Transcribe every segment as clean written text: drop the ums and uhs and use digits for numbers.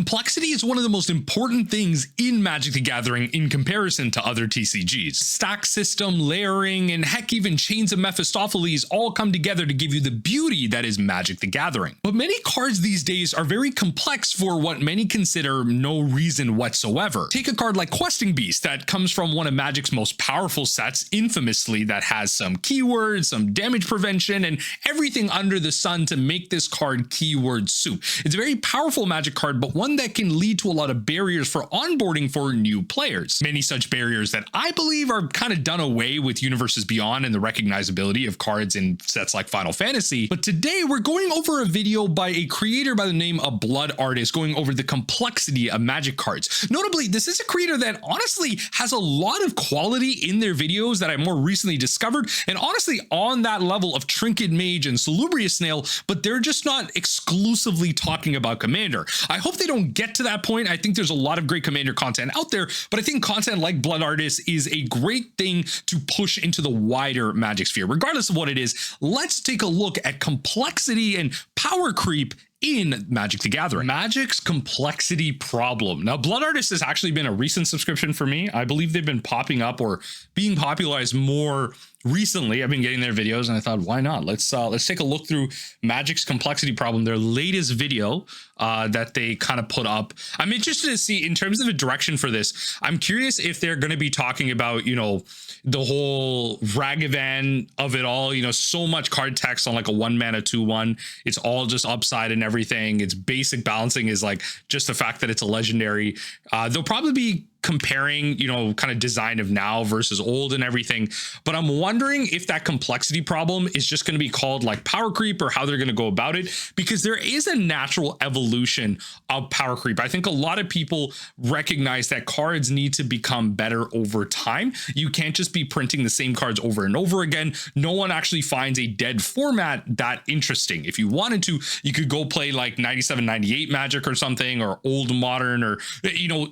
Complexity is one of the most important things in Magic the Gathering in comparison to other TCGs. Stack system, layering, and heck even Chains of Mephistopheles all come together to give you the beauty that is Magic the Gathering. But many cards these days are very complex for what many consider no reason whatsoever. Take a card like Questing Beast that comes from one of Magic's most powerful sets, infamously, that has some keywords, some damage prevention, and everything under the sun to make this card keyword soup. It's a very powerful Magic card, but one that can lead to a lot of barriers for onboarding for new players. Many such barriers that I believe are kind of done away with Universes Beyond and the recognizability of cards in sets like Final Fantasy. But today we're going over a video by a creator by the name of Blood Artist going over the complexity of Magic cards. Notably, this is a creator that honestly has a lot of quality in their videos that I more recently discovered, and honestly on that level of Trinket Mage and Salubrious Snail, but they're just not exclusively talking about Commander. I hope they don't get to that point. I think there's a lot of great Commander content out there, but I think content like Blood Artist is a great thing to push into the wider Magic sphere. Regardless of what it is, let's take a look at complexity and power creep in Magic the Gathering. Magic's complexity problem. Now, Blood Artist has actually been a recent subscription for me. I believe they've been popping up or being popularized more recently. I've been getting their videos and I thought, why not? Let's take a look through Magic's complexity problem, their latest video that they kind of put up. I'm interested to see in terms of a direction for this. I'm curious if they're going to be talking about, you know, the whole Ragavan of it all, you know, so much card text on like a 1-mana 2/1. It's all just upside and everything. Its basic balancing is like just the fact that it's a legendary. They'll probably be comparing, you know, kind of design of now versus old and everything. But I'm wondering if that complexity problem is just going to be called like power creep or how they're going to go about it, because there is a natural evolution of power creep. I think a lot of people recognize that cards need to become better over time. You can't just be printing the same cards over and over again. No one actually finds a dead format that interesting. If you wanted to, you could go play like 97, 98 Magic or something, or old Modern, or, you know,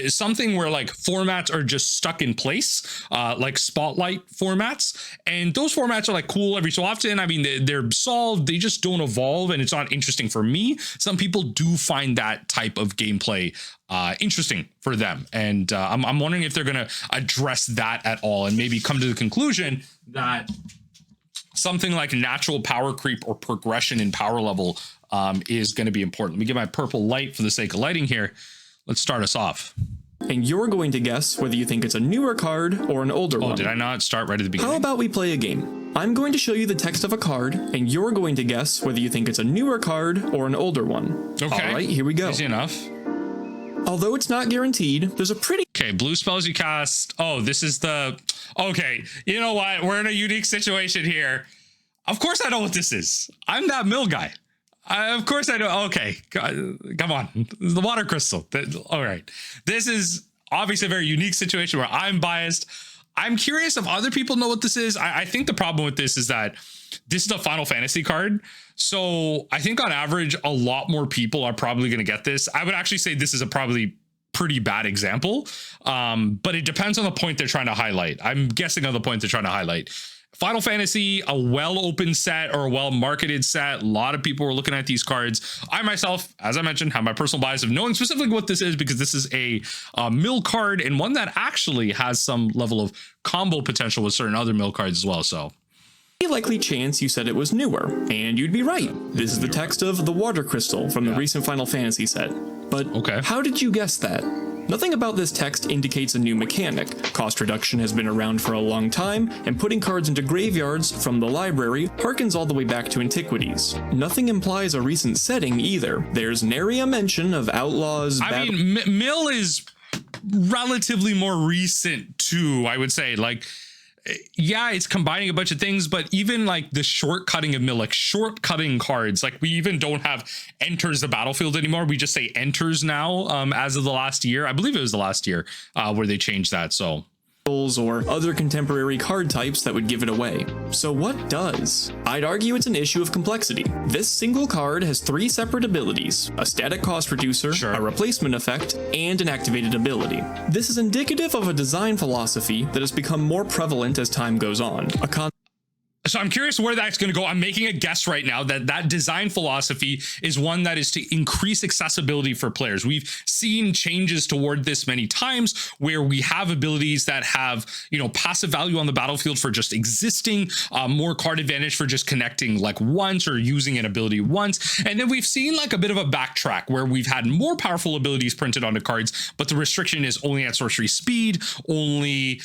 something where like formats are just stuck in place, like Spotlight formats. And those formats are like cool every so often. I mean, they're solved, they just don't evolve, and it's not interesting for me. Some people do find that type of gameplay interesting for them. And I'm wondering if they're going to address that at all and maybe come to the conclusion that something like natural power creep or progression in power level is going to be important. Let me get my purple light for the sake of lighting here. Let's start us off. And you're going to guess whether you think it's a newer card or an older one. Oh, did I not start right at the beginning? How about we play a game? I'm going to show you the text of a card, and you're going to guess whether you think it's a newer card or an older one. Okay. All right, here we go. Easy enough. Although it's not guaranteed, there's a pretty... Okay, blue spells you cast. Oh, this is the... Okay, you know what? We're in a unique situation here. Of course I know what this is. I'm that mill guy. Of course I know. Okay, come on. The water crystal. All right. This is obviously a very unique situation where I'm biased. I'm curious if other people know what this is. I think the problem with this is that this is a Final Fantasy card. So I think on average, a lot more people are probably going to get this. I would actually say this is a probably pretty bad example, but it depends on the point they're trying to highlight. I'm guessing on the point they're trying to highlight. Final Fantasy, a well-opened set or a well-marketed set. A lot of people were looking at these cards. I myself, as I mentioned, have my personal bias of knowing specifically what this is because this is a mill card and one that actually has some level of combo potential with certain other mill cards as well. So a likely chance you said it was newer, and you'd be right. This is the text of the Water Crystal from the recent Final Fantasy set. But how did you guess that? Nothing about this text indicates a new mechanic. Cost reduction has been around for a long time, and putting cards into graveyards from the library harkens all the way back to antiquities. Nothing implies a recent setting either. There's nary a mention of outlaws. I mean, mill is relatively more recent too, I would say. Like, yeah, it's combining a bunch of things, but even like the shortcutting of mill, like shortcutting cards, like we even don't have enters the battlefield anymore. We just say enters now as of the last year. I believe it was the last year where they changed that. So or other contemporary card types that would give it away. So what does? I'd argue it's an issue of complexity. This single card has 3 separate abilities: a static cost reducer, a replacement effect, and an activated ability. This is indicative of a design philosophy that has become more prevalent as time goes on. So I'm curious where that's going to go. I'm making a guess right now that design philosophy is one that is to increase accessibility for players. We've seen changes toward this many times where we have abilities that have, passive value on the battlefield for just existing, more card advantage for just connecting like once or using an ability once. And then we've seen like a bit of a backtrack where we've had more powerful abilities printed onto cards, but the restriction is only at sorcery speed, only,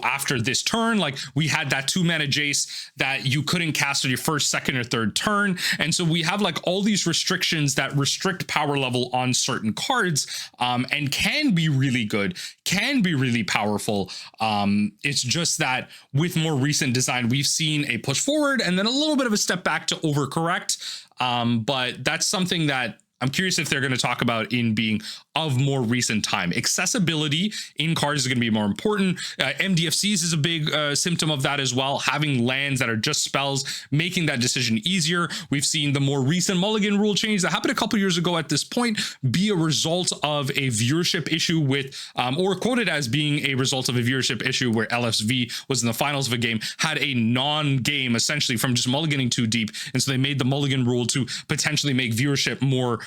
after this turn. Like we had that 2-mana Jace that you couldn't cast on your first, second, or third turn. And so we have like all these restrictions that restrict power level on certain cards, and can be really good, can be really powerful. It's just that with more recent design, we've seen a push forward and then a little bit of a step back to overcorrect. But that's something that I'm curious if they're going to talk about in being of more recent time. Accessibility in cards is going to be more important. MDFCs is a big symptom of that as well. Having lands that are just spells, making that decision easier. We've seen the more recent Mulligan rule change that happened a couple years ago at this point be a result of a viewership issue with, or quoted as being a result of a viewership issue where LSV was in the finals of a game, had a non-game essentially from just mulliganing too deep. And so they made the Mulligan rule to potentially make viewership more,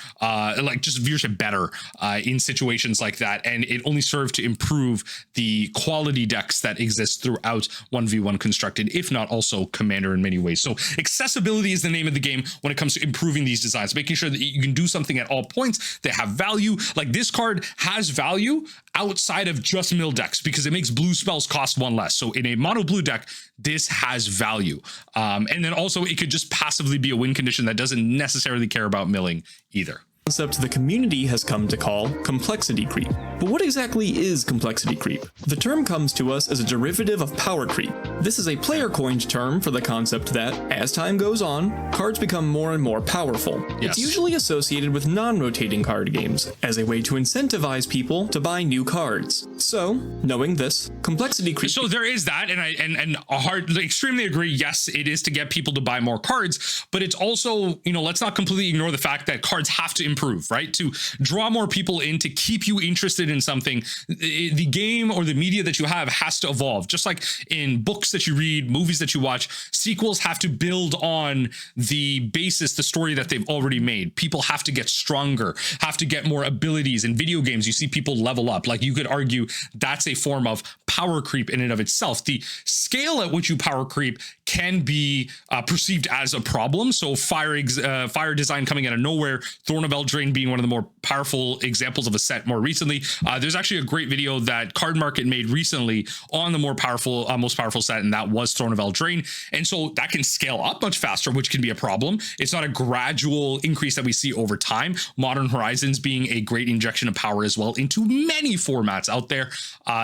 just viewership better in situations like that. And it only served to improve the quality decks that exist throughout 1v1 constructed, if not also Commander in many ways. So accessibility is the name of the game when it comes to improving these designs, making sure that you can do something at all points that have value. Like this card has value outside of just mill decks because it makes blue spells cost 1 less. So in a mono blue deck, this has value. And then also it could just passively be a win condition that doesn't necessarily care about milling either. Concept the community has come to call complexity creep. But what exactly is complexity creep? The term comes to us as a derivative of power creep. This is a player-coined term for the concept that, as time goes on, cards become more and more powerful. Yes. It's usually associated with non-rotating card games, as a way to incentivize people to buy new cards. So, knowing this, complexity creep... So there is that, and extremely agree, yes, it is to get people to buy more cards, but it's also, let's not completely ignore the fact that cards have to improve, right? To draw more people in, to keep you interested in something, the game or the media that you have has to evolve. Just like in books that you read, movies that you watch, sequels have to build on the basis, the story that they've already made. People have to get stronger, have to get more abilities. In video games, you see people level up. Like you could argue that's a form of power creep in and of itself. The scale at which you power creep can be perceived as a problem. So fire design coming out of nowhere, Thorn of Eldraine being one of the more powerful examples of a set more recently. There's actually a great video that Card Market made recently on the most powerful set, and that was Thorn of Eldraine. And so that can scale up much faster, which can be a problem. It's not a gradual increase that we see over time. Modern Horizons being a great injection of power as well into many formats out there.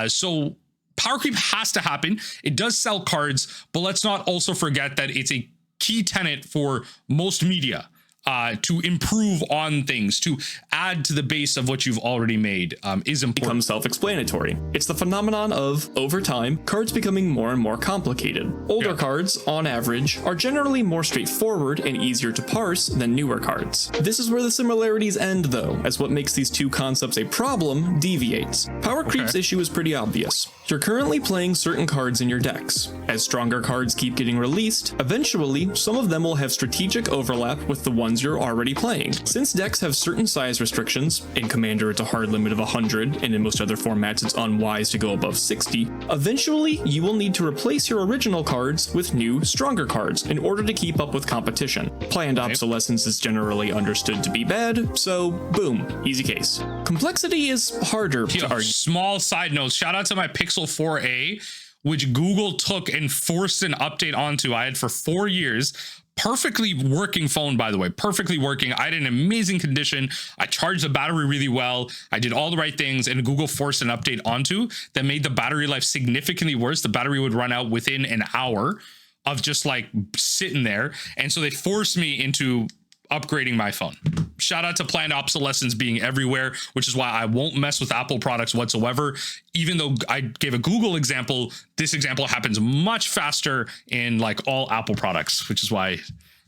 So power creep has to happen. It does sell cards, but let's not also forget that it's a key tenet for most media. To improve on things, to add to the base of what you've already made is important. Becomes self-explanatory. It's the phenomenon of, over time, cards becoming more and more complicated. Older cards, on average, are generally more straightforward and easier to parse than newer cards. This is where the similarities end, though, as what makes these two concepts a problem deviates. Power creep's issue is pretty obvious. You're currently playing certain cards in your decks. As stronger cards keep getting released, eventually, some of them will have strategic overlap with the ones you're already playing. Since decks have certain size restrictions, in Commander it's a hard limit of 100, and in most other formats it's unwise to go above 60, eventually you will need to replace your original cards with new, stronger cards in order to keep up with competition. Planned obsolescence is generally understood to be bad, so boom, easy case. Complexity is harder to argue. Small side notes, shout out to my Pixel 4a, which Google took and forced an update onto. I had for 4 years. Perfectly working phone, by the way, perfectly working. I had an amazing condition. I charged the battery really well. I did all the right things, and Google forced an update onto that made the battery life significantly worse. The battery would run out within an hour of just like sitting there. And so they forced me into upgrading my phone. Shout out to planned obsolescence being everywhere, which is why I won't mess with Apple products whatsoever. Even though I gave a Google example, this example happens much faster in like all Apple products, which is why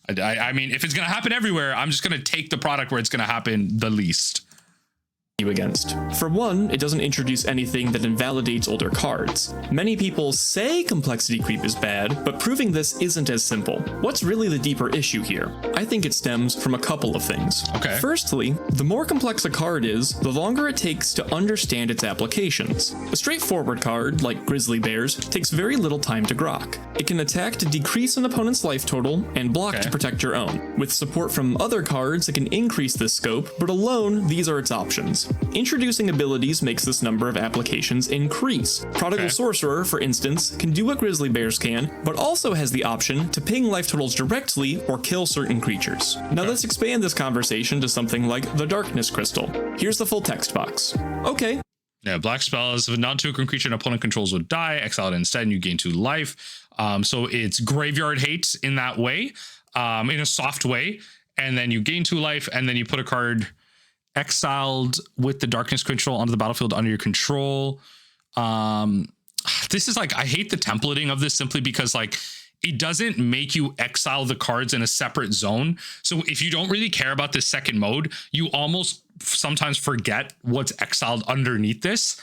I mean, if it's going to happen everywhere, I'm just going to take the product where it's going to happen the least. you against. For one, it doesn't introduce anything that invalidates older cards. Many people say complexity creep is bad, but proving this isn't as simple. What's really the deeper issue here? I think it stems from a couple of things. Okay. Firstly, the more complex a card is, the longer it takes to understand its applications. A straightforward card, like Grizzly Bears, takes very little time to grok. It can attack to decrease an opponent's life total, and block to protect your own. With support from other cards, it can increase this scope, but alone, these are its options. Introducing abilities makes this number of applications increase. Prodigal Sorcerer, for instance, can do what Grizzly Bears can, but also has the option to ping life totals directly or kill certain creatures. Now let's expand this conversation to something like the Darkness Crystal. Here's the full text box. Okay. Yeah, black spells. If a non-token creature an opponent controls would die, exile it instead, and you gain 2 life. So it's graveyard hate in that way, in a soft way. And then you gain 2 life, and then you put a card exiled with the Darkness Control onto the battlefield under your control. This is like, I hate the templating of this simply because like it doesn't make you exile the cards in a separate zone. So if you don't really care about this second mode, you almost sometimes forget what's exiled underneath this.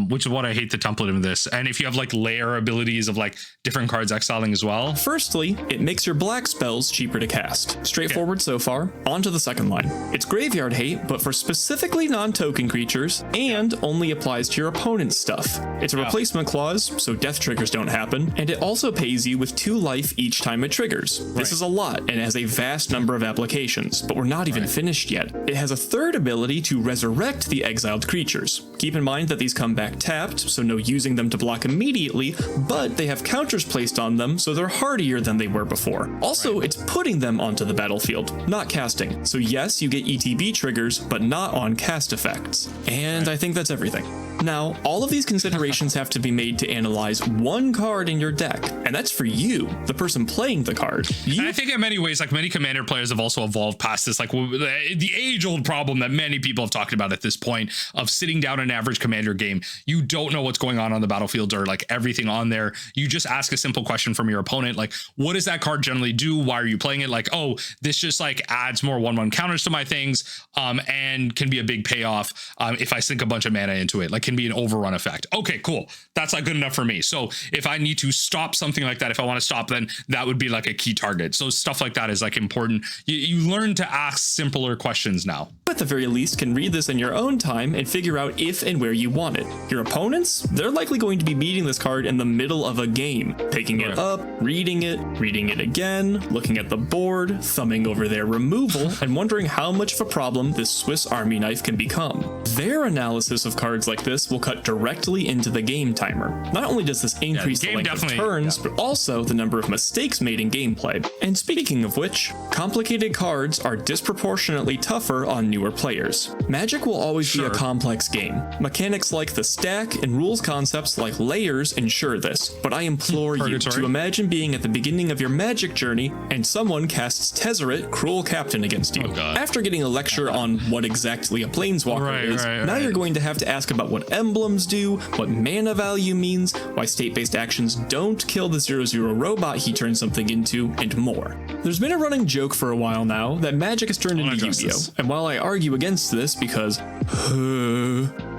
Which is what I hate the template of this. And if you have like layer abilities of like different cards exiling as well. Firstly, it makes your black spells cheaper to cast. Straightforward so far. On to the second line. It's graveyard hate, but for specifically non-token creatures, and only applies to your opponent's stuff. It's a replacement clause, so death triggers don't happen, and it also pays you with 2 life each time it triggers. This is a lot, and has a vast number of applications, but we're not even finished yet. It has a third ability to resurrect the exiled creatures. Keep in mind that these come back tapped, so no using them to block immediately, but they have counters placed on them, so they're hardier than they were before. Also, it's putting them onto the battlefield, not casting. So yes, you get ETB triggers, but not on cast effects. And I think that's everything. Now, all of these considerations have to be made to analyze one card in your deck, and that's for you, the person playing the card. And I think in many ways, like many Commander players have also evolved past this, like the age-old problem that many people have talked about at this point of sitting down an average Commander game. You don't know what's going on the battlefield or like everything on there. You just ask a simple question from your opponent, like, what does that card generally do? Why are you playing it? Like, oh, this just like adds more 1/1 counters to my things, and can be a big payoff if I sink a bunch of mana into it. Like, can be an overrun effect. Okay, cool. That's not good enough for me. So if I need to stop something like that, if I want to stop, then that would be like a key target. So stuff like that is like important. You learn to ask simpler questions now. At the very least, can read this in your own time and figure out if and where you want it. Your opponents, they're likely going to be beating this card in the middle of a game, picking it up, reading it again, looking at the board, thumbing over their removal, and wondering how much of a problem this Swiss Army knife can become. Their analysis of cards like this will cut directly into the game timer. Not only does this increase the length of turns, but also the number of mistakes made in gameplay. And speaking of which, complicated cards are disproportionately tougher on newer players. Magic will always be a complex game. Mechanics like the stack and rules concepts like layers ensure this, but I implore you to imagine being at the beginning of your Magic journey and someone casts Tezzeret, Cruel Captain, against you. After getting a lecture on what exactly a Planeswalker is, now you're going to have to ask about what emblems do, what mana value means, why state-based actions don't kill the 0/0 robot he turns something into, and more. There's been a running joke for a while now that Magic has turned into YuGiOh, and while I argue against this because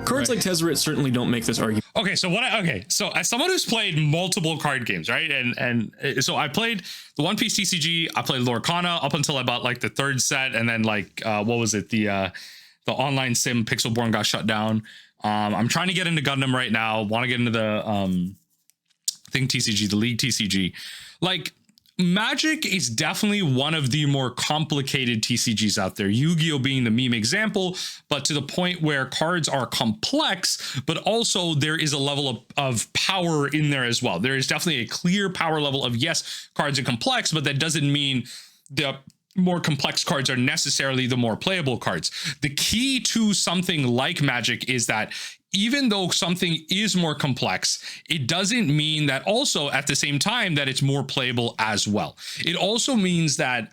cards like Tezzeret certainly don't make this argument. Okay, so as someone who's played multiple card games, right? And so I played the One Piece TCG, I played Lorcana up until I bought like the 3rd set, and then like what was it? The online sim Pixelborn got shut down. I'm trying to get into Gundam right now. Want to get into the thing TCG, the League TCG. Like, Magic is definitely one of the more complicated TCGs out there. YuGiOh being the meme example, but to the point where cards are complex, but also there is a level of power in there as well. There is definitely a clear power level of, yes, cards are complex, but that doesn't mean the more complex cards are necessarily the more playable cards. The key to something like Magic is that even though something is more complex, it doesn't mean that also at the same time that it's more playable as well. It also means that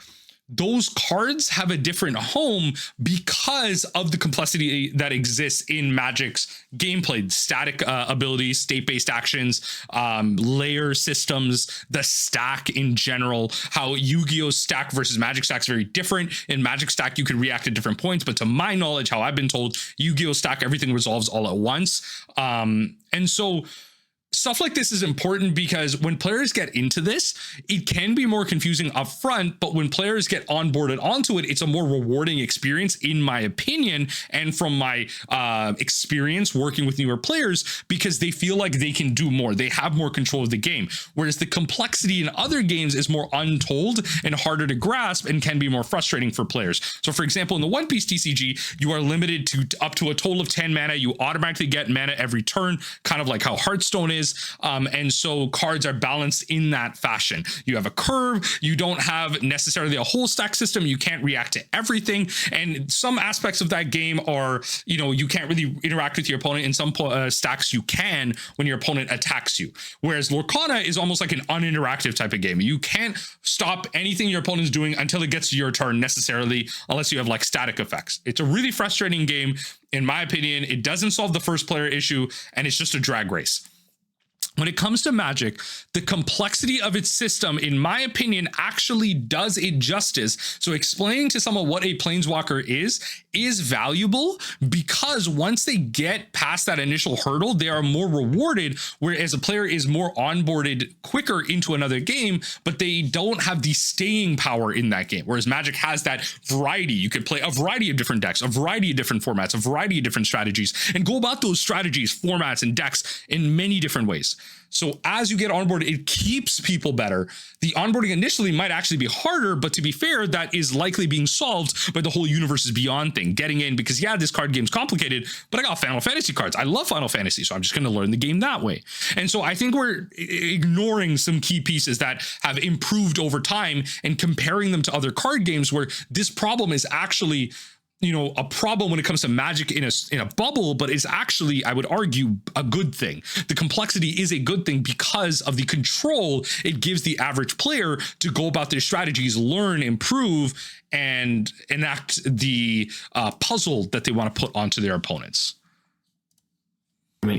those cards have a different home because of the complexity that exists in Magic's gameplay, static abilities, state-based actions, layer systems, the stack in general, how Yu-Gi-Oh stack versus Magic stack is very different. In Magic stack, you can react at different points, but to my knowledge, how I've been told, Yu-Gi-Oh stack, everything resolves all at once. And so stuff like this is important because when players get into this, it can be more confusing up front, but when players get onboarded onto it, it's a more rewarding experience, in my opinion, and from my experience working with newer players, because they feel like they can do more. They have more control of the game, whereas the complexity in other games is more untold and harder to grasp and can be more frustrating for players. So for example, in the One Piece TCG, you are limited to up to a total of 10 mana. You automatically get mana every turn, kind of like how Hearthstone is. And so cards are balanced in that fashion. You have a curve. You don't have necessarily a whole stack system. You can't react to everything. And some aspects of that game are, you know, you can't really interact with your opponent. In some stacks, you can when your opponent attacks you. Whereas Lorcana is almost like an uninteractive type of game. You can't stop anything your opponent's doing until it gets to your turn necessarily, unless you have like static effects. It's a really frustrating game. In my opinion, it doesn't solve the first player issue, and it's just a drag race. When it comes to Magic, the complexity of its system, in my opinion, actually does it justice. So explaining to someone what a Planeswalker is valuable, because once they get past that initial hurdle, they are more rewarded, whereas a player is more onboarded quicker into another game, but they don't have the staying power in that game. Whereas Magic has that variety. You could play a variety of different decks, a variety of different formats, a variety of different strategies, and go about those strategies, formats, and decks in many different ways. So as you get onboarded, it keeps people better. The onboarding initially might actually be harder, but to be fair, that is likely being solved by the whole Universes Beyond thing. Getting in, because yeah, this card game's complicated, but I got Final Fantasy cards. I love Final Fantasy, so I'm just going to learn the game that way. And so I think we're ignoring some key pieces that have improved over time and comparing them to other card games where this problem is actually, you know, a problem when it comes to Magic in a bubble, but it's actually, I would argue, a good thing. The complexity is a good thing because of the control it gives the average player to go about their strategies, learn, improve, and enact the puzzle that they want to put onto their opponents.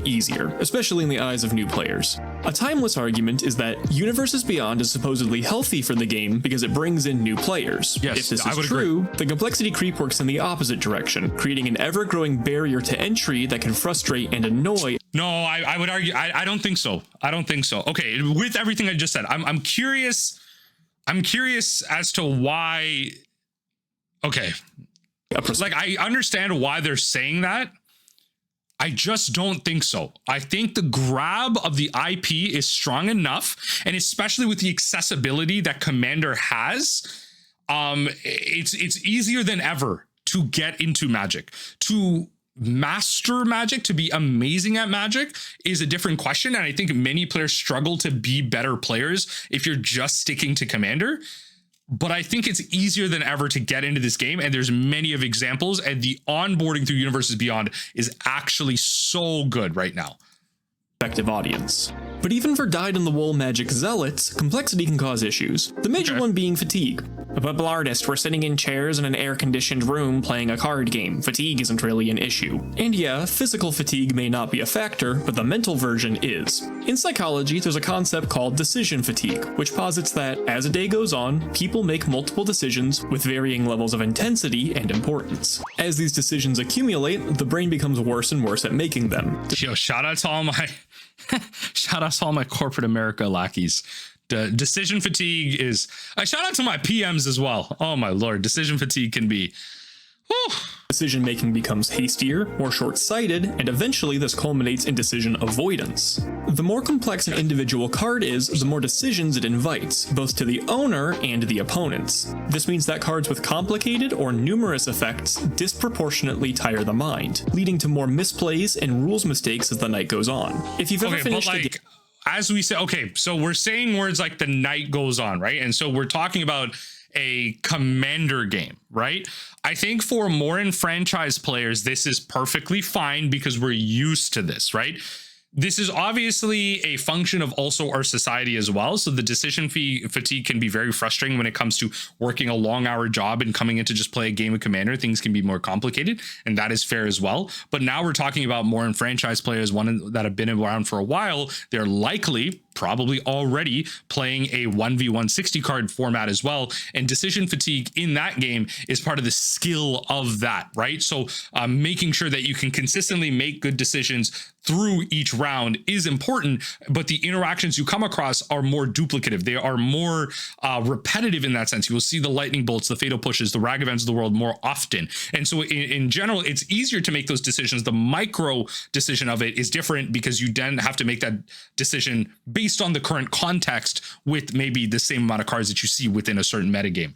Easier, especially in the eyes of new players. A timeless argument is that Universes Beyond is supposedly healthy for the game because it brings in new players. Yes, if this is true, the complexity creep works in the opposite direction, creating an ever-growing barrier to entry that can frustrate and annoy. No, I would argue, I don't think so. I don't think so. Okay, with everything I just said, I'm curious as to why. Okay, like I understand why they're saying that. I just don't think so. I think the grab of the IP is strong enough, and especially with the accessibility that Commander has, it's easier than ever to get into Magic. To master Magic, to be amazing at Magic, is a different question, and I think many players struggle to be better players if you're just sticking to Commander. But I think it's easier than ever to get into this game, and there's many of examples, and the onboarding through Universes Beyond is actually so good right now. Effective audience. But even for dyed-in-the-wool Magic zealots, complexity can cause issues. The major one being fatigue. A bubble artist, we're sitting in chairs in an air-conditioned room playing a card game. Fatigue isn't really an issue. And yeah, physical fatigue may not be a factor, but the mental version is. In psychology, there's a concept called decision fatigue, which posits that, as a day goes on, people make multiple decisions with varying levels of intensity and importance. As these decisions accumulate, the brain becomes worse and worse at making them. Yo, shout out to all my corporate America lackeys. The decision fatigue is, I shout out to my PMs as well. Oh my lord, decision fatigue can be, whew. Decision making becomes hastier, more short-sighted, and eventually this culminates in decision avoidance. The more complex an individual card is, the more decisions it invites, both to the owner and the opponents. This means that cards with complicated or numerous effects disproportionately tire the mind, leading to more misplays and rules mistakes as the night goes on. If you've ever finished a game, as we say, okay, so we're saying words like the night goes on, right? And so we're talking about a Commander game, right? I think for more enfranchised players, this is perfectly fine because we're used to this, right? This is obviously a function of also our society as well. So the decision fatigue can be very frustrating when it comes to working a long-hour job and coming in to just play a game of Commander. Things can be more complicated, and that is fair as well. But now we're talking about more enfranchised players, one that have been around for a while. They're likely, probably already playing a 1v1 60 card format as well. And decision fatigue in that game is part of the skill of that, right? So making sure that you can consistently make good decisions through each round is important, but the interactions you come across are more duplicative. They are more repetitive in that sense. You will see the lightning bolts, the fatal pushes, the Ragavans of the world more often. And so in general, it's easier to make those decisions. The micro decision of it is different because you then have to make that decision based on the current context with maybe the same amount of cards that you see within a certain metagame.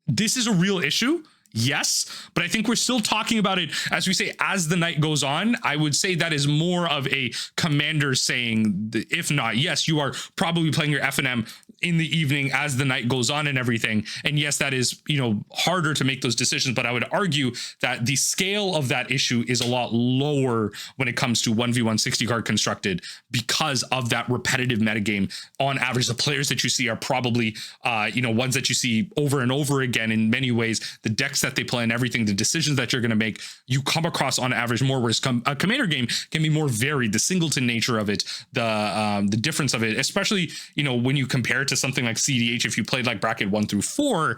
This is a real issue. Yes, but I think we're still talking about it, as we say, as the night goes on. I would say that is more of a commander saying, if not, yes, you are probably playing your FNM in the evening as the night goes on and everything. And yes, that is, harder to make those decisions. But I would argue that the scale of that issue is a lot lower when it comes to 1v1 60 card constructed because of that repetitive metagame. On average, the players that you see are probably, ones that you see over and over again in many ways. The decks that they play and everything, the decisions that you're going to make, you come across on average more, whereas a commander game can be more varied. The singleton nature of it, the difference of it, especially, when you compare it to something like CDH, if you played like bracket 1 through 4,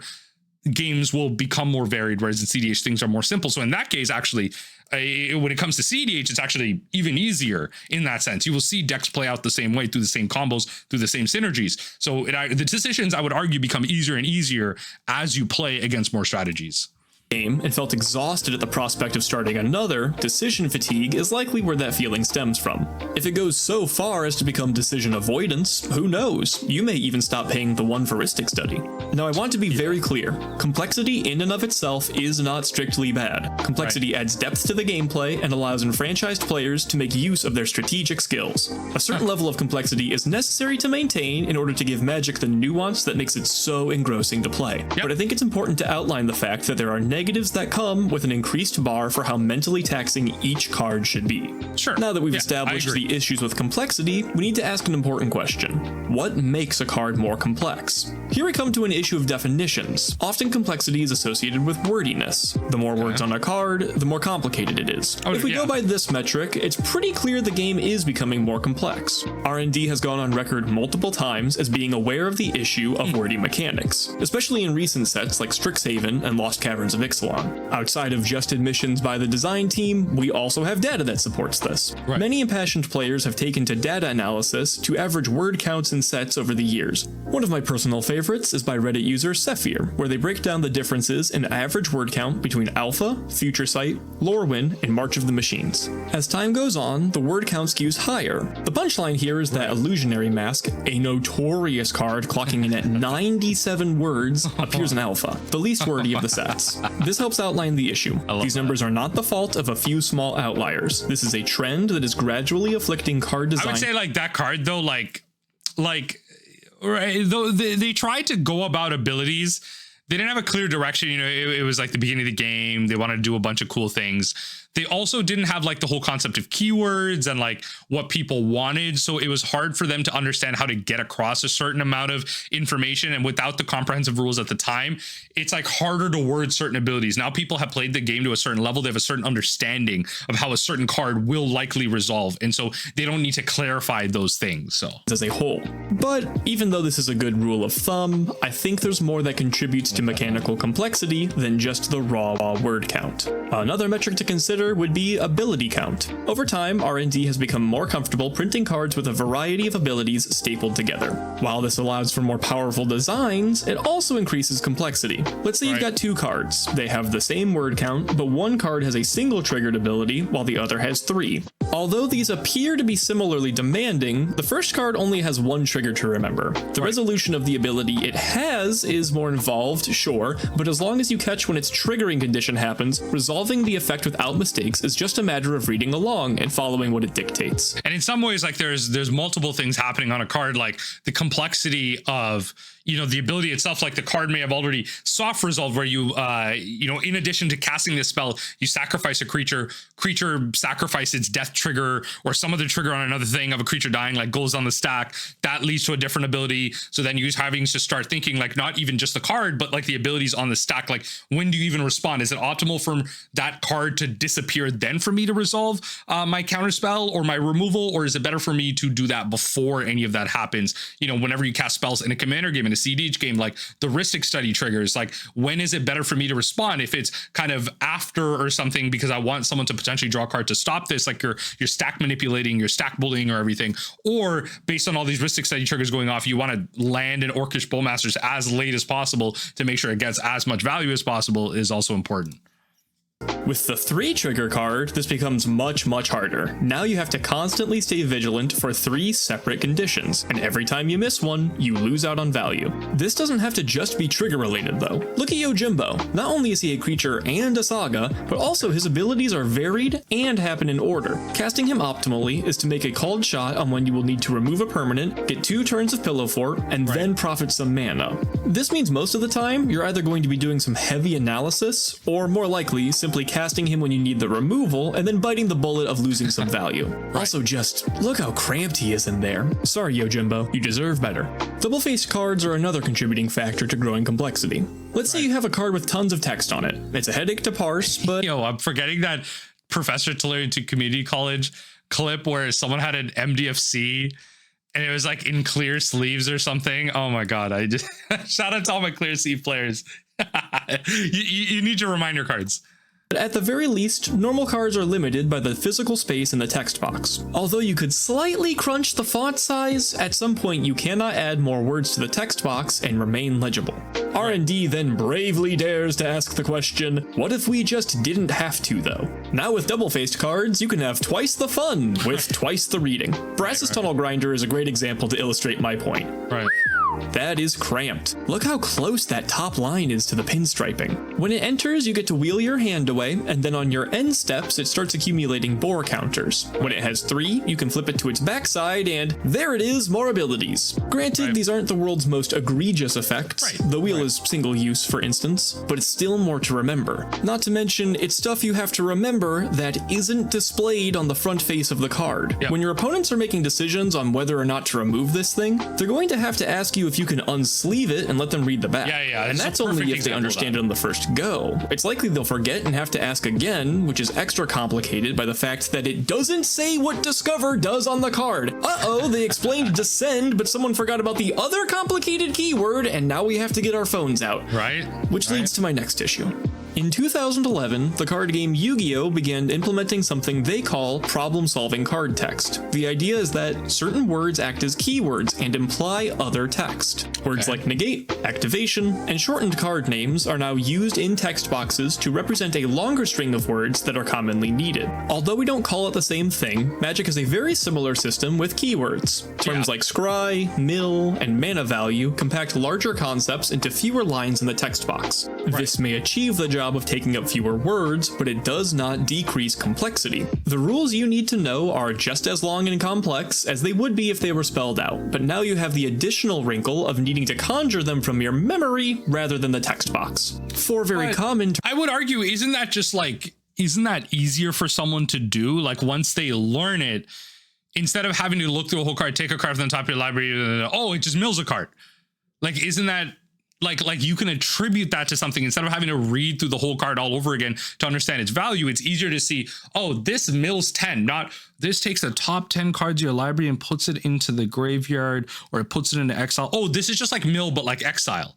games will become more varied, whereas in CDH things are more simple. So in that case, actually, when it comes to CDH, it's actually even easier in that sense. You will see decks play out the same way through the same combos, through the same synergies. So the decisions, I would argue, become easier and easier as you play against more strategies. And felt exhausted at the prospect of starting another, decision fatigue is likely where that feeling stems from. If it goes so far as to become decision avoidance, who knows? You may even stop paying the one for Ristic study. Now, I want to be very clear. Complexity in and of itself is not strictly bad. Complexity adds depth to the gameplay and allows enfranchised players to make use of their strategic skills. A certain level of complexity is necessary to maintain in order to give Magic the nuance that makes it so engrossing to play. But I think it's important to outline the fact that there are negatives that come with an increased bar for how mentally taxing each card should be. Sure. Now that we've established the issues with complexity, we need to ask an important question. What makes a card more complex? Here we come to an issue of definitions. Often complexity is associated with wordiness. The more words on a card, the more complicated it is. If we go by this metric, it's pretty clear the game is becoming more complex. R&D has gone on record multiple times as being aware of the issue of wordy mechanics, especially in recent sets like Strixhaven and Lost Caverns of Ixalan. Outside of just admissions by the design team, we also have data that supports this. Many impassioned players have taken to data analysis to average word counts in sets over the years. One of my personal favorites is by Reddit user Sephir, where they break down the differences in average word count between Alpha, Future Sight, Lorwyn, and March of the Machines. As time goes on, the word count skews higher. The punchline here is that Illusionary Mask, a notorious card clocking in at 97 words, appears in Alpha, the least wordy of the sets. This helps outline the issue. These numbers are not the fault of a few small outliers. This is a trend that is gradually afflicting card design. I would say like that card though, right, though they tried to go about abilities. They didn't have a clear direction. It was like the beginning of the game. They wanted to do a bunch of cool things. They also didn't have like the whole concept of keywords and like what people wanted. So it was hard for them to understand how to get across a certain amount of information. And without the comprehensive rules at the time, it's like harder to word certain abilities. Now people have played the game to a certain level. They have a certain understanding of how a certain card will likely resolve. And so they don't need to clarify those things. So as a whole. But even though this is a good rule of thumb, I think there's more that contributes to mechanical complexity than just the raw word count. Another metric to consider would be ability count. Over time, R&D has become more comfortable printing cards with a variety of abilities stapled together. While this allows for more powerful designs, it also increases complexity. Let's say you've got two cards. They have the same word count, but one card has a single triggered ability while the other has 3. Although these appear to be similarly demanding, the first card only has one trigger to remember. The resolution of the ability it has is more involved, sure, but as long as you catch when its triggering condition happens, resolving the effect without mistakes is just a matter of reading along and following what it dictates. And in some ways, like there's multiple things happening on a card, like the complexity of the ability itself. Like the card may have already soft resolved where you in addition to casting this spell, you sacrifice a creature sacrifice its death trigger or some other trigger on another thing of a creature dying, like goes on the stack, that leads to a different ability. So then you're having to start thinking like not even just the card, but like the abilities on the stack. Like when do you even respond? Is it optimal for that card to disappear then for me to resolve my counterspell or my removal? Or is it better for me to do that before any of that happens? You know, whenever you cast spells in a commander game, in a CDH game, like the Ristic Study triggers, like when is it better for me to respond? If it's kind of after or something because I want someone to potentially draw a card to stop this, like you're stack manipulating, you're stack bullying or everything, or based on all these Ristic Study triggers going off, you want to land an Orcish Bowmasters as late as possible to make sure it gets as much value as possible is also important. With the 3 trigger card, this becomes much harder. Now you have to constantly stay vigilant for 3 separate conditions, and every time you miss one, you lose out on value. This doesn't have to just be trigger related though. Look at YuGiOh. Not only is he a creature and a saga, but also his abilities are varied and happen in order. Casting him optimally is to make a called shot on when you will need to remove a permanent, get 2 turns of Pillow Fort, and then profit some mana. This means most of the time, you're either going to be doing some heavy analysis, or more likely, simply casting him when you need the removal and then biting the bullet of losing some value. Also, just look how cramped he is in there. Sorry, YuGiOh, you deserve better. Double-faced cards are another contributing factor to growing complexity. Let's say you have a card with tons of text on it. It's a headache to parse, but... Yo, I'm forgetting that Professor Tolarian to Community College clip where someone had an MDFC and it was like in clear sleeves or something. Oh my God, I just... Shout out to all my clear sleeve players. you need your reminder cards. But at the very least, normal cards are limited by the physical space in the text box. Although you could slightly crunch the font size, at some point you cannot add more words to the text box and remain legible. R&D then bravely dares to ask the question, what if we just didn't have to though? Now with double-faced cards, you can have twice the fun with twice the reading. Brass's Tunnel Grinder is a great example to illustrate my point. Right. That is cramped. Look how close that top line is to the pinstriping. When it enters, you get to wheel your hand away, and then on your end steps, it starts accumulating boar counters. When it has 3, you can flip it to its backside, and there it is, more abilities. Granted, these aren't the world's most egregious effects. The wheel is single use, for instance, but it's still more to remember. Not to mention, it's stuff you have to remember that isn't displayed on the front face of the card. When your opponents are making decisions on whether or not to remove this thing, they're going to have to ask you if you can unsleeve it and let them read the back. And that's only if they understand it on the first go. It's likely they'll forget and have to ask again, which is extra complicated by the fact that it doesn't say what Discover does on the card. Uh-oh, they explained Descend, but someone forgot about the other complicated keyword, and now we have to get our phones out. Which leads to my next issue. In 2011, the card game YuGiOh began implementing something they call problem-solving card text. The idea is that certain words act as keywords and imply other text. Words like negate, activation, and shortened card names are now used in text boxes to represent a longer string of words that are commonly needed. Although we don't call it the same thing, Magic has a very similar system with keywords. Terms like scry, mill, and mana value compact larger concepts into fewer lines in the text box. This may achieve the job of taking up fewer words, but it does not decrease complexity. The rules you need to know are just as long and complex as they would be if they were spelled out, but now you have the additional wrinkle of needing to conjure them from your memory rather than the text box. 4 very common... I would argue, isn't that easier for someone to do? Like once they learn it, instead of having to look through a whole card, take a card from the top of your library, oh, it just mills a card. Like, isn't that... Like you can attribute that to something instead of having to read through the whole card all over again to understand its value. It's easier to see, oh, this mills 10, not this takes the top 10 cards of your library and puts it into the graveyard or it puts it into exile. Oh, this is just like mill, but like exile,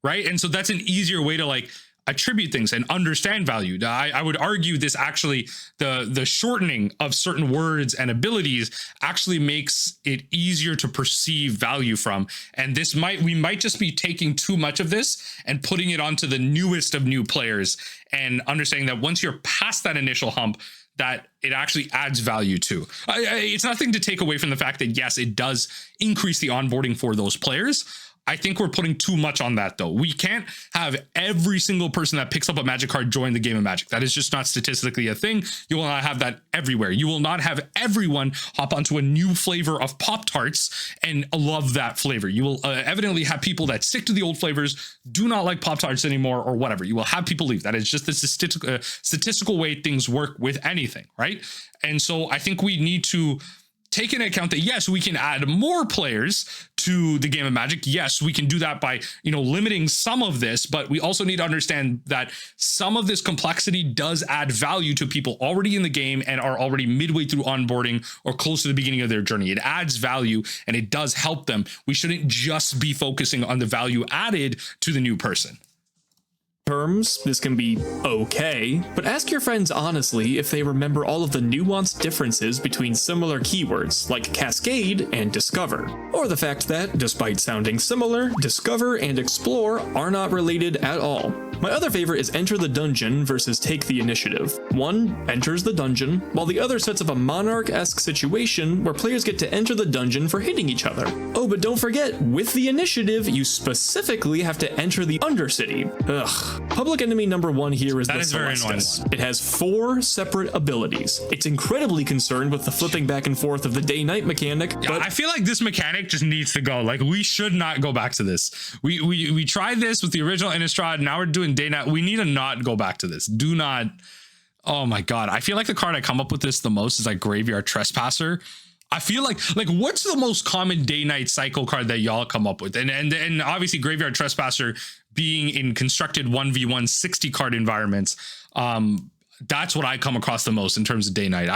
right? And so that's an easier way to like attribute things and understand value. I would argue this actually, the shortening of certain words and abilities actually makes it easier to perceive value from. And we might just be taking too much of this and putting it onto the newest of new players and understanding that once you're past that initial hump, that it actually adds value to. It's nothing to take away from the fact that yes, it does increase the onboarding for those players. I think we're putting too much on that, though. We can't have every single person that picks up a Magic card join the game of Magic. That is just not statistically a thing. You will not have that everywhere. You will not have everyone hop onto a new flavor of Pop-Tarts and love that flavor. You will evidently have people that stick to the old flavors, do not like Pop-Tarts anymore, or whatever. You will have people leave. That is just the statistical way things work with anything, right? And so I think we need to take into account that, yes, we can add more players to the game of Magic. Yes, we can do that by, limiting some of this, but we also need to understand that some of this complexity does add value to people already in the game and are already midway through onboarding or close to the beginning of their journey. It adds value and it does help them. We shouldn't just be focusing on the value added to the new person. Terms, this can be okay, but ask your friends honestly if they remember all of the nuanced differences between similar keywords like Cascade and Discover, or the fact that, despite sounding similar, Discover and Explore are not related at all. My other favorite is Enter the Dungeon versus Take the Initiative. One enters the dungeon, while the other sets up a Monarch-esque situation where players get to enter the dungeon for hitting each other. Oh, but don't forget, with the initiative, you specifically have to enter the Undercity. Ugh. Public enemy number one here is the Celestus. It has 4 separate abilities. It's incredibly concerned with the flipping back and forth of the day-night mechanic. Yeah, but I feel like this mechanic just needs to go. Like, we should not go back to this. We tried this with the original Innistrad. Now we're doing day-night. We need to not go back to this. Do not. Oh my God. I feel like the card I come up with this the most is like Graveyard Trespasser. I feel like what's the most common day-night cycle card that y'all come up with? And obviously Graveyard Trespasser being in constructed 1v1 60 card environments. That's what I come across the most in terms of day-night.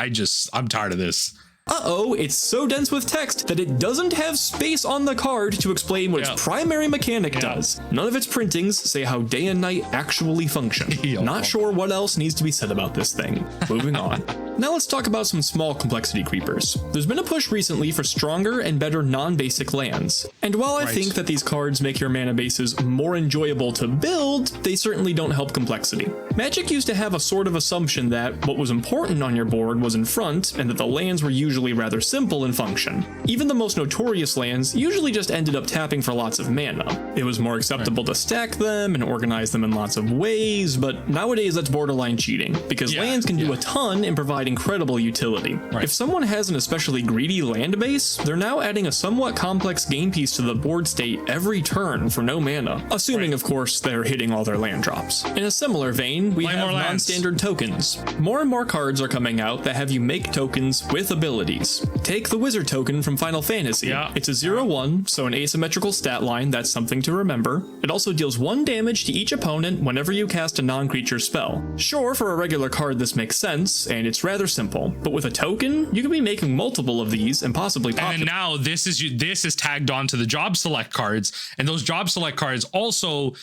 I'm tired of this. Uh-oh, it's so dense with text that it doesn't have space on the card to explain what its primary mechanic does. None of its printings say how day and night actually function. Not sure what else needs to be said about this thing. Moving on. Now let's talk about some small complexity creepers. There's been a push recently for stronger and better non-basic lands. And while I think that these cards make your mana bases more enjoyable to build, they certainly don't help complexity. Magic used to have a sort of assumption that what was important on your board was in front, and that the lands were usually rather simple in function. Even the most notorious lands usually just ended up tapping for lots of mana. It was more acceptable to stack them and organize them in lots of ways, but nowadays that's borderline cheating, because lands can do a ton and provide incredible utility. If someone has an especially greedy land base, they're now adding a somewhat complex game piece to the board state every turn for no mana, assuming of course they're hitting all their land drops. In a similar vein, we have non-standard tokens. More and more cards are coming out that have you make tokens with abilities. Take the Wizard token from Final Fantasy. It's a 0/1, so an asymmetrical stat line. That's something to remember. It also deals 1 damage to each opponent whenever you cast a non-creature spell. Sure, for a regular card this makes sense, and it's rather simple, but with a token, you can be making multiple of these and possibly pop. And now this is tagged onto the job select cards, and those job select cards also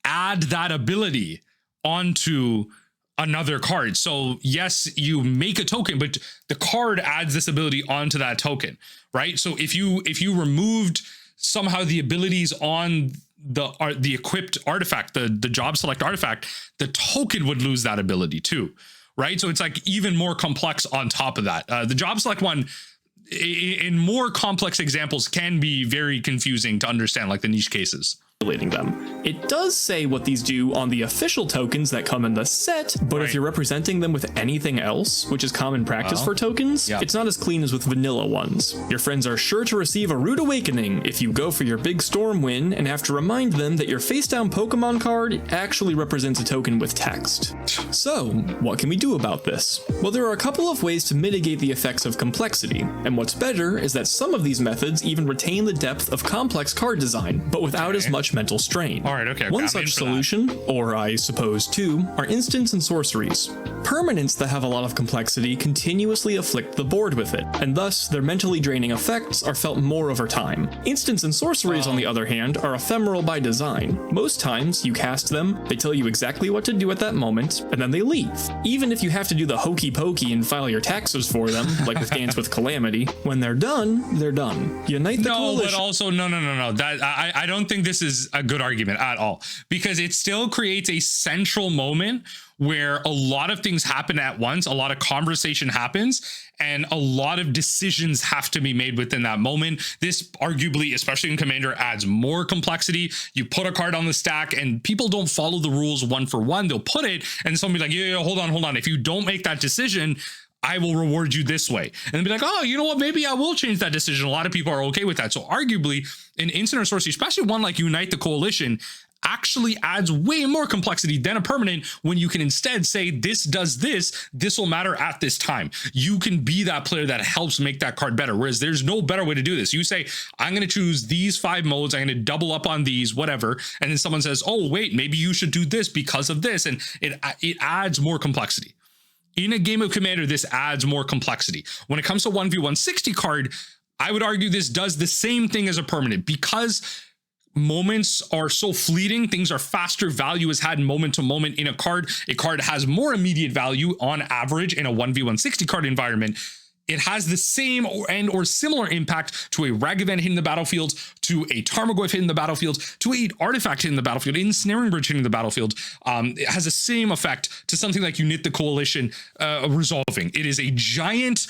add that ability onto another card. So yes, you make a token, but the card adds this ability onto that token, right? So if you removed somehow the abilities on the equipped artifact, the job select artifact, the token would lose that ability too, right? So it's like even more complex on top of that. The job select one in more complex examples can be very confusing to understand, like the niche cases. Them. It does say what these do on the official tokens that come in the set, but if you're representing them with anything else, which is common practice for tokens, it's not as clean as with vanilla ones. Your friends are sure to receive a rude awakening if you go for your big storm win and have to remind them that your face down Pokemon card actually represents a token with text. So, what can we do about this? Well, there are a couple of ways to mitigate the effects of complexity, and what's better is that some of these methods even retain the depth of complex card design, but without as much mental strain. One such solution, or I suppose two, are instants and sorceries. Permanents that have a lot of complexity continuously afflict the board with it, and thus their mentally draining effects are felt more over time. Instants and sorceries, on the other hand, are ephemeral by design. Most times, you cast them, they tell you exactly what to do at that moment, and then they leave. Even if you have to do the hokey pokey and file your taxes for them, like with Dance with Calamity, when they're done, they're done. Unite the coalition. But also, no. That I don't think this is is a good argument at all, because it still creates a central moment where a lot of things happen at once, a lot of conversation happens, and a lot of decisions have to be made within that moment. This arguably, especially in Commander, adds more complexity. You put a card on the stack and people don't follow the rules one for one. They'll put it and somebody like, yeah, hold on. If you don't make that decision, I will reward you this way. And be like, oh, you know what? Maybe I will change that decision. A lot of people are okay with that. So arguably an instant or sorcery, especially one like Unite the Coalition, actually adds way more complexity than a permanent when you can instead say this does this will matter at this time. You can be that player that helps make that card better, whereas there's no better way to do this. You say, I'm going to choose these 5 modes, I'm going to double up on these, whatever, and then someone says, oh wait, maybe you should do this because of this, and it adds more complexity. In a game of Commander, this adds more complexity. When it comes to 1v160 card, I would argue this does the same thing as a permanent, because moments are so fleeting, things are faster, value is had moment to moment in a card. A card has more immediate value on average in a 1v160 card environment. It has the same or similar impact to a Ragavan hitting the battlefield, to a Tarmogoyf hitting the battlefield, to an artifact hitting the battlefield, Ensnaring Bridge hitting the battlefield. It has the same effect to something like Unite the Coalition resolving. It is a giant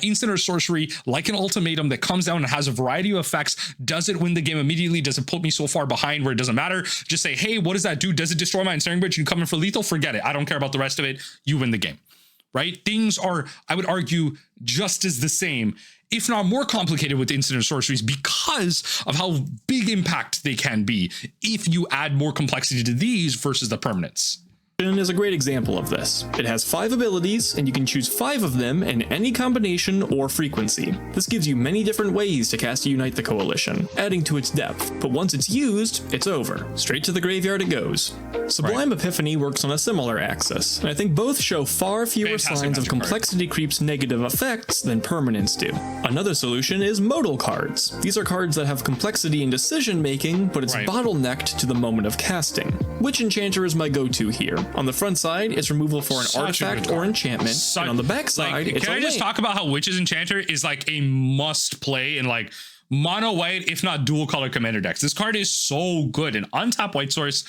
instant or sorcery, like an ultimatum, that comes down and has a variety of effects. Does it win the game immediately? Does it put me so far behind where it doesn't matter? Just say, hey, what does that do? Does it destroy my Ensnaring Bridge? You come in for lethal? Forget it. I don't care about the rest of it. You win the game. Right? Things are, I would argue, just as the same, if not more complicated with instant sorceries, because of how big impact they can be if you add more complexity to these versus the permanents. Is a great example of this. It has 5 abilities, and you can choose 5 of them in any combination or frequency. This gives you many different ways to cast Unite the Coalition, adding to its depth, but once it's used, it's over. Straight to the graveyard it goes. Sublime Epiphany works on a similar axis, and I think both show far fewer signs of complexity creep's negative effects than permanents do. Another solution is Modal Cards. These are cards that have complexity in decision making, but it's bottlenecked to the moment of casting. Witch Enchanter is my go-to here. On the front side, it's removal for an artifact or enchantment, and on the back side, it's can I just talk about how Witch's Enchanter is like a must play in like mono white, if not dual color Commander decks. This card is so good, an untapped white source,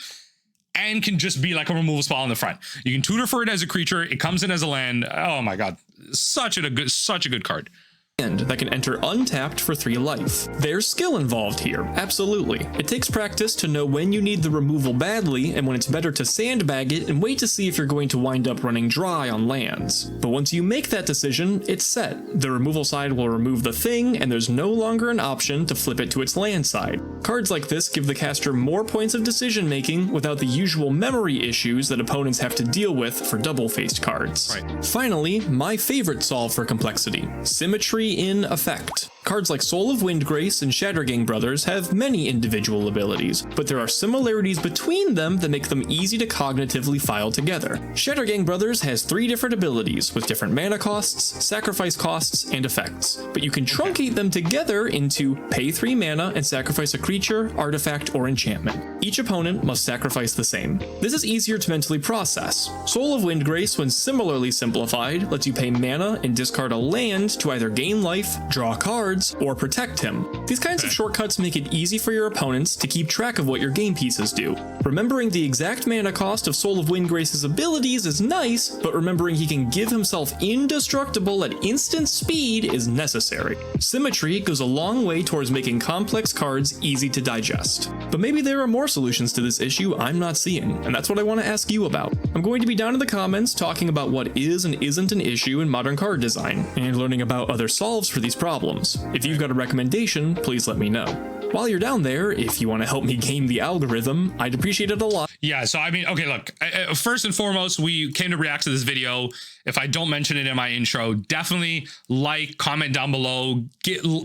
and can just be like a removal spell on the front. You can tutor for it as a creature, it comes in as a land. Oh my god, such a good card. That can enter untapped for 3 life. There's skill involved here, absolutely. It takes practice to know when you need the removal badly and when it's better to sandbag it and wait to see if you're going to wind up running dry on lands. But once you make that decision, it's set. The removal side will remove the thing, and there's no longer an option to flip it to its land side. Cards like this give the caster more points of decision making without the usual memory issues that opponents have to deal with for double-faced cards. Finally, my favorite solve for complexity: Symmetry in effect. Cards like Soul of Windgrace and Shattergang Brothers have many individual abilities, but there are similarities between them that make them easy to cognitively file together. Shattergang Brothers has 3 different abilities with different mana costs, sacrifice costs, and effects, but you can truncate them together into pay 3 mana and sacrifice a creature, artifact, or enchantment. Each opponent must sacrifice the same. This is easier to mentally process. Soul of Windgrace, when similarly simplified, lets you pay mana and discard a land to either gain life, draw cards, or protect him. These kinds of shortcuts make it easy for your opponents to keep track of what your game pieces do. Remembering the exact mana cost of Soul of Windgrace's abilities is nice, but remembering he can give himself indestructible at instant speed is necessary. Symmetry goes a long way towards making complex cards easy to digest. But maybe there are more solutions to this issue I'm not seeing, and that's what I want to ask you about. I'm going to be down in the comments talking about what is and isn't an issue in modern card design, and learning about other solves for these problems. If you've got a recommendation, please let me know. While you're down there, if you want to help me game the algorithm, I'd appreciate it a lot. Yeah, so I mean, okay, look, first and foremost, we came to react to this video. If I don't mention it in my intro, definitely like, comment down below,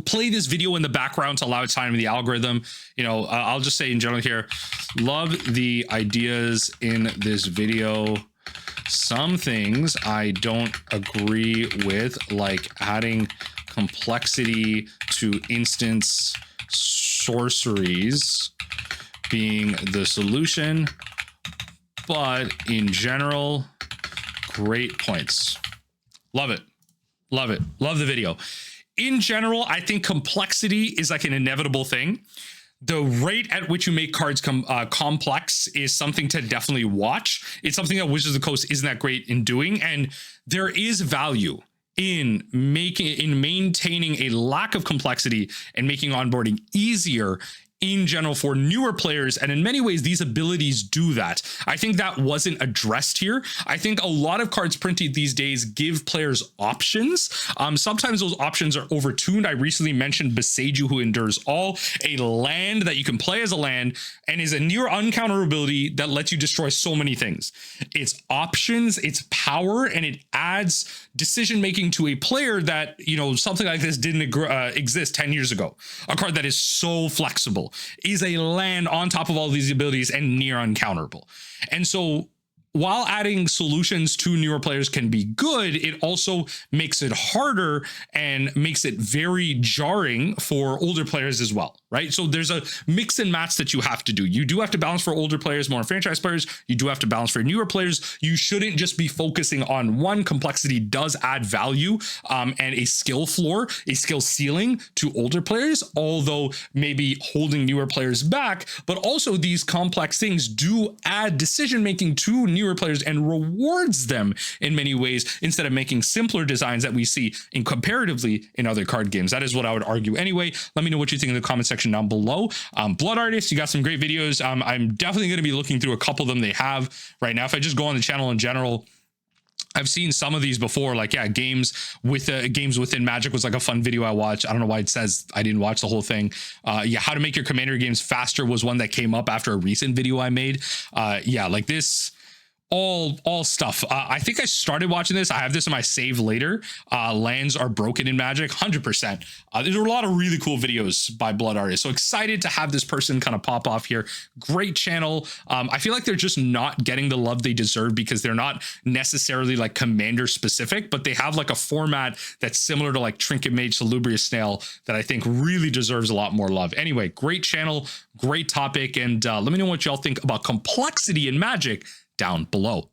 play this video in the background to allow it time in the algorithm. You know, I'll just say in general here, love the ideas in this video. Some things I don't agree with, like adding complexity to instance sorceries being the solution, but in general, great points. Love it. Love it. Love the video. In general, I think complexity is like an inevitable thing. the rate at which you make cards complex is something to definitely watch. It's something that Wizards of the Coast isn't that great in doing, and there is value in maintaining a lack of complexity and making onboarding easier in general for newer players, and in many ways these abilities do that. I think that wasn't addressed here. I think a lot of cards printed these days give players options. Sometimes those options are overtuned. I recently mentioned Beseiju, who endures all, a land that you can play as a land and is a near uncounter ability that lets you destroy so many things. It's options, it's power, and it adds decision making to a player that, you know, something like this didn't exist 10 years ago. A card that is so flexible, is a land on top of all these abilities and near uncounterable. And so while adding solutions to newer players can be good, it also makes it harder and makes it very jarring for older players as well, right? So there's a mix and match that you have to do. You do have to balance for older players, more franchise players. You do have to balance for newer players. You shouldn't just be focusing on one. Complexity does add value and a skill floor, a skill ceiling to older players, although maybe holding newer players back. But also these complex things do add decision-making to newer players and rewards them in many ways, instead of making simpler designs that we see in comparatively in other card games. That is what I would argue anyway. Let me know what you think in the comment section down below. Blood Artists, you got some great videos. I'm definitely going to be looking through a couple of them they have right now. If I just go on the channel in general, I've seen some of these before, like, yeah, games within Magic was like a fun video I watched. I don't know why it says I didn't watch the whole thing. Yeah, how to make your commander games faster was one that came up after a recent video I made. Yeah, like this, all stuff. I think I started watching this. I have this in my save later. Lands are broken in Magic, 100%. There's a lot of really cool videos by Blood Artists. So excited to have this person kind of pop off here. Great channel. I feel like they're just not getting the love they deserve because they're not necessarily like commander specific, but they have like a format that's similar to like Trinket Mage, Salubrious Snail that I think really deserves a lot more love. Anyway, great channel, great topic. And let me know what y'all think about complexity in Magic down below.